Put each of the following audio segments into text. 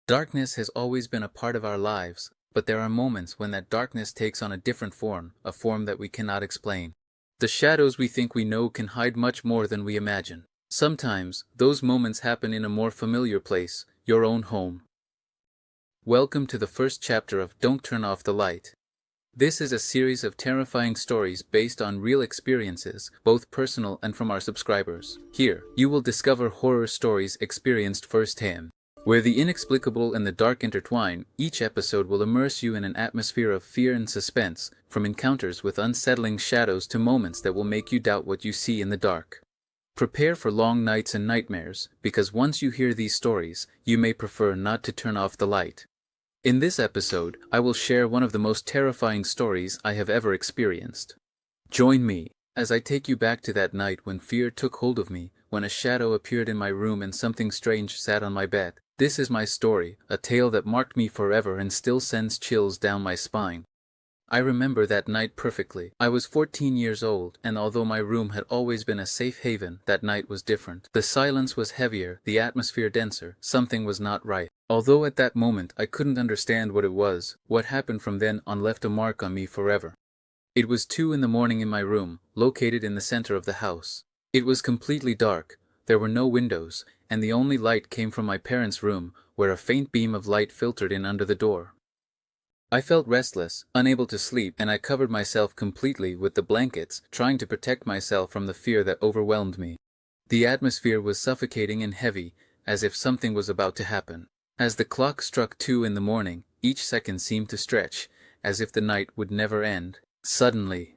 Darkness has always been a part of our lives, but there are moments when that darkness takes on a different form, a form that we cannot explain. The shadows we think we know can hide much more than we imagine. Sometimes, those moments happen in a more familiar place, your own home. Welcome to the first chapter of Don't Turn Off the Light. This is a series of terrifying stories based on real experiences, both personal and from our subscribers. Here, you will discover horror stories experienced firsthand. Where the inexplicable and the dark intertwine, each episode will immerse you in an atmosphere of fear and suspense, from encounters with unsettling shadows to moments that will make you doubt what you see in the dark. Prepare for long nights and nightmares, because once you hear these stories, you may prefer not to turn off the light. In this episode, I will share one of the most terrifying stories I have ever experienced. Join me as I take you back to that night when fear took hold of me, when a shadow appeared in my room and something strange sat on my bed. This is my story, a tale that marked me forever and still sends chills down my spine. I remember that night perfectly. I was 14 years old, and although my room had always been a safe haven, that night was different. The silence was heavier, the atmosphere denser. Something was not right. Although at that moment I couldn't understand what it was, what happened from then on left a mark on me forever. It was 2 in the morning in my room, located in the center of the house. It was completely dark. There were no windows, and the only light came from my parents' room, where a faint beam of light filtered in under the door. I felt restless, unable to sleep, and I covered myself completely with the blankets, trying to protect myself from the fear that overwhelmed me. The atmosphere was suffocating and heavy, as if something was about to happen. As the clock struck 2 in the morning, each second seemed to stretch, as if the night would never end. Suddenly,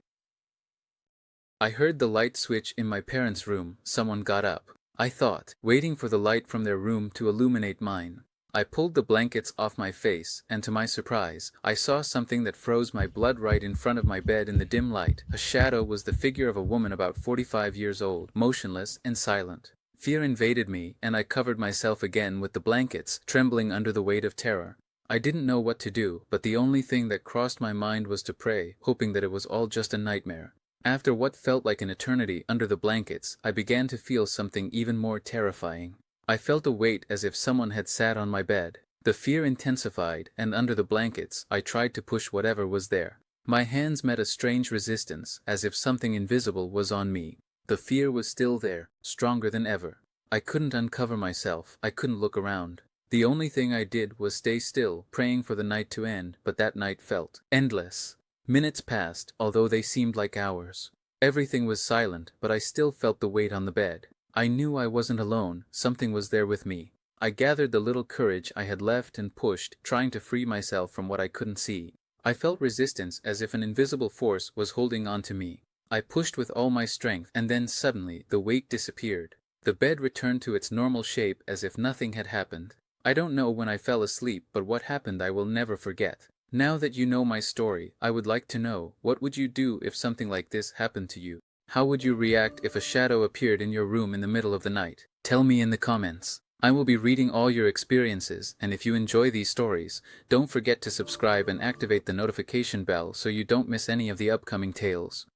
I heard the light switch in my parents' room. Someone got up. I thought, waiting for the light from their room to illuminate mine. I pulled the blankets off my face, and to my surprise, I saw something that froze my blood right in front of my bed in the dim light. A shadow was the figure of a woman about 45 years old, motionless and silent. Fear invaded me, and I covered myself again with the blankets, trembling under the weight of terror. I didn't know what to do, but the only thing that crossed my mind was to pray, hoping that it was all just a nightmare. After what felt like an eternity under the blankets, I began to feel something even more terrifying. I felt a weight as if someone had sat on my bed. The fear intensified, and under the blankets, I tried to push whatever was there. My hands met a strange resistance, as if something invisible was on me. The fear was still there, stronger than ever. I couldn't uncover myself, I couldn't look around. The only thing I did was stay still, praying for the night to end, but that night felt endless. Minutes passed, although they seemed like hours. Everything was silent, but I still felt the weight on the bed. I knew I wasn't alone, something was there with me. I gathered the little courage I had left and pushed, trying to free myself from what I couldn't see. I felt resistance as if an invisible force was holding on to me. I pushed with all my strength, and then suddenly, the weight disappeared. The bed returned to its normal shape as if nothing had happened. I don't know when I fell asleep, but what happened I will never forget. Now that you know my story, I would like to know, what would you do if something like this happened to you? How would you react if a shadow appeared in your room in the middle of the night? Tell me in the comments. I will be reading all your experiences, and if you enjoy these stories, don't forget to subscribe and activate the notification bell so you don't miss any of the upcoming tales.